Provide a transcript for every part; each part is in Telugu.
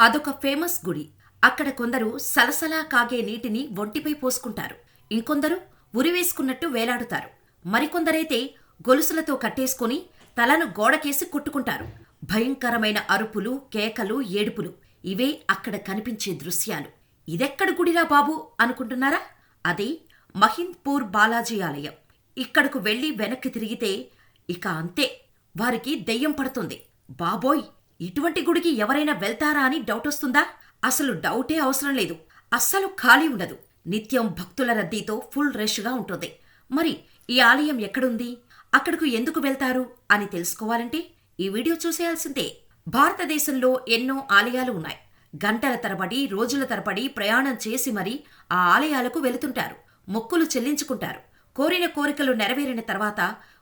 అదొక ఫేమస్ గుడి. అక్కడ కొందరు సలసలా కాగే నీటిని ఒంటిపై పోసుకుంటారు. ఇంకొందరు ఉరివేసుకున్నట్టు వేలాడుతారు. మరికొందరైతే గొలుసులతో కట్టేసుకుని తలను గోడకేసి కొట్టుకుంటారు. భయంకరమైన అరుపులు, కేకలు, ఏడుపులు ఇవే అక్కడ కనిపించే దృశ్యాలు. ఇదెక్కడ గుడిరా బాబూ అనుకుంటున్నారా? అదే మహింద్పూర్ బాలాజీ ఆలయం. ఇక్కడకు వెళ్లి వెనక్కి తిరిగితే ఇక అంతే, వారికి దెయ్యం పడుతుంది. బాబోయ్, ఇటువంటి గుడికి ఎవరైనా వెళ్తారా అని డౌటొస్తుందా? అసలు డౌటే అవసరం లేదు. అస్సలు ఖాళీ ఉండదు. నిత్యం భక్తుల రద్దీతో ఫుల్ రష్గా ఉంటుంది. మరి ఈ ఆలయం ఎక్కడుంది, అక్కడకు ఎందుకు వెళ్తారు అని తెలుసుకోవాలంటే ఈ వీడియో చూసేయాల్సిందే. భారతదేశంలో ఎన్నో ఆలయాలు ఉన్నాయి. గంటల తరబడి, రోజుల తరబడి ప్రయాణం చేసి మరీ ఆ ఆలయాలకు వెళుతుంటారు. మొక్కులు చెల్లించుకుంటారు. కోరిన కోరికలు నెరవేరిన తర్వాత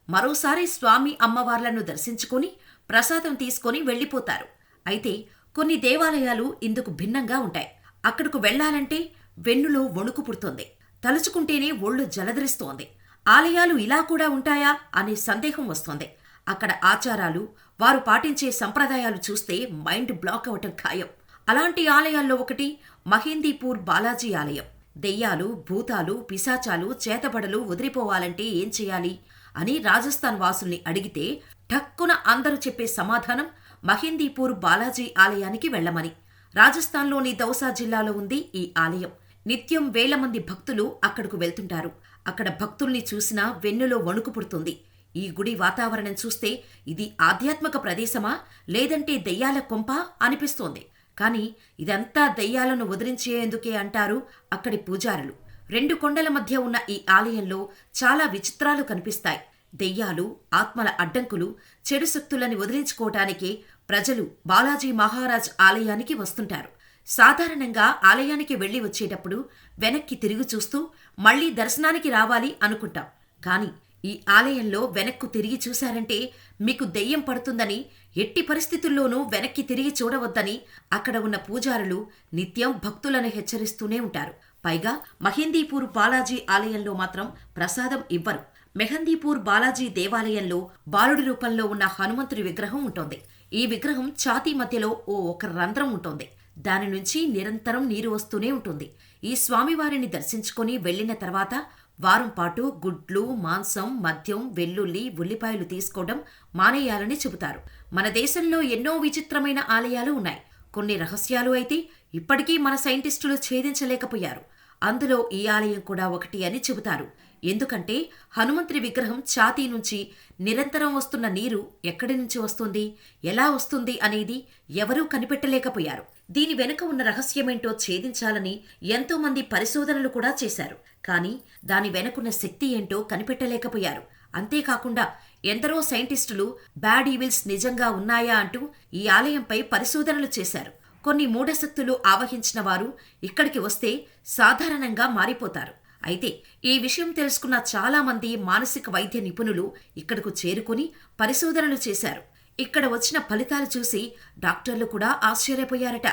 మరోసారి స్వామి అమ్మవార్లను దర్శించుకుని ప్రసాదం తీసుకొని వెళ్లిపోతారు. అయితే కొన్ని దేవాలయాలు ఇందుకు భిన్నంగా ఉంటాయి. అక్కడకు వెళ్లాలంటే వెన్నులో వణుకు పుడుతోంది. తలుచుకుంటేనే ఒళ్ళు జలధరిస్తోంది. ఆలయాలు ఇలా కూడా ఉంటాయా అనే సందేహం వస్తోంది. అక్కడ ఆచారాలు, వారు పాటించే సంప్రదాయాలు చూస్తే మైండ్ బ్లాక్ అవటం ఖాయం. అలాంటి ఆలయాల్లో ఒకటి మహిందీపూర్ బాలాజీ ఆలయం. దెయ్యాలు, భూతాలు, పిశాచాలు, చేతబడలు వదిలిపోవాలంటే ఏం చేయాలి అని రాజస్థాన్ వాసుల్ని అడిగితే ఠక్కున అందరూ చెప్పే సమాధానం మహిందీపూర్ బాలాజీ ఆలయానికి వెళ్లమని. రాజస్థాన్లోని దౌసా జిల్లాలో ఉంది ఈ ఆలయం. నిత్యం వేల మంది భక్తులు అక్కడకు వెళ్తుంటారు. అక్కడ భక్తుల్ని చూసినా వెన్నులో వణుకు పుడుతుంది. ఈ గుడి వాతావరణం చూస్తే ఇది ఆధ్యాత్మిక ప్రదేశమా లేదంటే దెయ్యాల కొంపా అనిపిస్తోంది. కాని ఇదంతా దెయ్యాలను వదిలించేందుకే అంటారు అక్కడి పూజారులు. 2 కొండల మధ్య ఉన్న ఈ ఆలయంలో చాలా విచిత్రాలు కనిపిస్తాయి. దెయ్యాలు, ఆత్మల అడ్డంకులు, చెడు శక్తులని వదిలించుకోవటానికే ప్రజలు బాలాజీ మహారాజ్ ఆలయానికి వస్తుంటారు. సాధారణంగా ఆలయానికి వెళ్లి వచ్చేటప్పుడు వెనక్కి తిరిగి చూస్తూ మళ్లీ దర్శనానికి రావాలి అనుకుంటాం. కాని ఈ ఆలయంలో వెనక్కు తిరిగి చూశారంటే మీకు దెయ్యం పడుతుందని, ఎట్టి పరిస్థితుల్లోనూ వెనక్కి తిరిగి చూడవద్దని అక్కడ ఉన్న పూజారులు నిత్యం భక్తులను హెచ్చరిస్తూనే ఉంటారు. పైగా మహిందీపూర్ బాలాజీ ఆలయంలో మాత్రం ప్రసాదం ఇవ్వరు. మెహందీపూర్ బాలాజీ దేవాలయంలో బాలుడి రూపంలో ఉన్న హనుమంతుడి విగ్రహం ఉంటుంది. ఈ విగ్రహం ఛాతీ మధ్యలో ఒక రంధ్రం ఉంటుంది. దాని నుంచి నిరంతరం నీరు వస్తూనే ఉంటుంది. ఈ స్వామివారిని దర్శించుకుని వెళ్లిన తర్వాత వారం పాటు గుడ్లు, మాంసం, మద్యం, వెల్లుల్లి, ఉల్లిపాయలు తీసుకోవడం మానేయాలని చెబుతారు. మన దేశంలో ఎన్నో విచిత్రమైన ఆలయాలు ఉన్నాయి. కొన్ని రహస్యాలు అయితే ఇప్పటికీ మన సైంటిస్టులు ఛేదించలేకపోయారు. అందులో ఈ ఆలయం కూడా ఒకటి అని చెబుతారు. ఎందుకంటే హనుమంతుడి విగ్రహం ఛాతీ నుంచి నిరంతరం వస్తున్న నీరు ఎక్కడి నుంచి వస్తుంది, ఎలా వస్తుంది అనేది ఎవరూ కనిపెట్టలేకపోయారు. దీని వెనుక ఉన్న రహస్యమేంటో ఛేదించాలని ఎంతోమంది పరిశోధనలు కూడా చేశారు. కానీ దాని వెనుకున్న శక్తి ఏంటో కనిపెట్టలేకపోయారు. అంతేకాకుండా ఎందరో సైంటిస్టులు బ్యాడ్ ఈవిల్స్ నిజంగా ఉన్నాయా అంటూ ఈ ఆలయంపై పరిశోధనలు చేశారు. కొన్ని మూఢశక్తులు ఆవహించిన వారు ఇక్కడికి వస్తే సాధారణంగా మారిపోతారు. అయితే ఈ విషయం తెలుసుకున్న చాలా మంది మానసిక వైద్య నిపుణులు ఇక్కడకు చేరుకుని పరిశోధనలు చేశారు. ఇక్కడ వచ్చిన ఫలితాలు చూసి డాక్టర్లు కూడా ఆశ్చర్యపోయారట.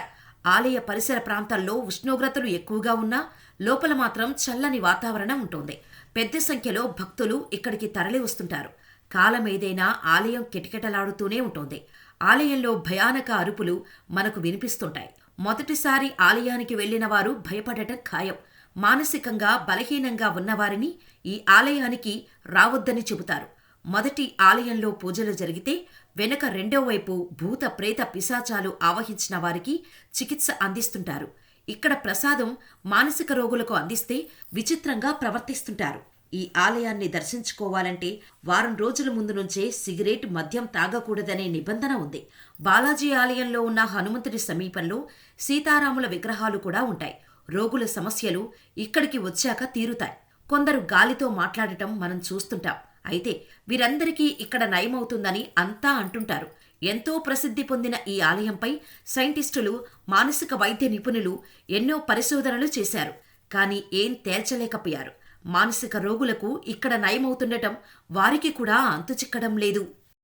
ఆలయ పరిసర ప్రాంతాల్లో ఉష్ణోగ్రతలు ఎక్కువగా ఉన్నా లోపల మాత్రం చల్లని వాతావరణం ఉంటుంది. పెద్ద సంఖ్యలో భక్తులు ఇక్కడికి తరలి వస్తుంటారు. కాలమేదైనా ఆలయం కిటకిటలాడుతూనే ఉంటుంది. ఆలయంలో భయానక అరుపులు మనకు వినిపిస్తుంటాయి. మొదటిసారి ఆలయానికి వెళ్లిన వారు భయపడటం ఖాయం. మానసికంగా బలహీనంగా ఉన్నవారిని ఈ ఆలయానికి రావద్దని చెబుతారు. మొదటి ఆలయంలో పూజలు జరిగితే వెనక రెండో వైపు భూత, ప్రేత, పిశాచాలు ఆవహించిన వారికి చికిత్స అందిస్తుంటారు. ఇక్కడ ప్రసాదం మానసిక రోగులకు అందిస్తే విచిత్రంగా ప్రవర్తిస్తుంటారు. ఈ ఆలయాన్ని దర్శించుకోవాలంటే వారం రోజుల ముందు నుంచే సిగరెట్, మద్యం తాగకూడదనే నిబంధన ఉంది. బాలాజీ ఆలయంలో ఉన్న హనుమంతుడి సమీపంలో సీతారాముల విగ్రహాలు కూడా ఉంటాయి. రోగుల సమస్యలు ఇక్కడికి వచ్చాక తీరుతాయి. కొందరు గాలితో మాట్లాడటం మనం చూస్తుంటాం. అయితే వీరందరికీ ఇక్కడ నయమవుతుందని అంతా అంటుంటారు. ఎంతో ప్రసిద్ధి పొందిన ఈ ఆలయంపై సైంటిస్టులు, మానసిక వైద్య నిపుణులు ఎన్నో పరిశోధనలు చేశారు. కానీ ఏం తేల్చలేకపోయారు. మానసిక రోగులకు ఇక్కడ నయమవుతుండటం వారికి కూడా అంతుచిక్కడం లేదు.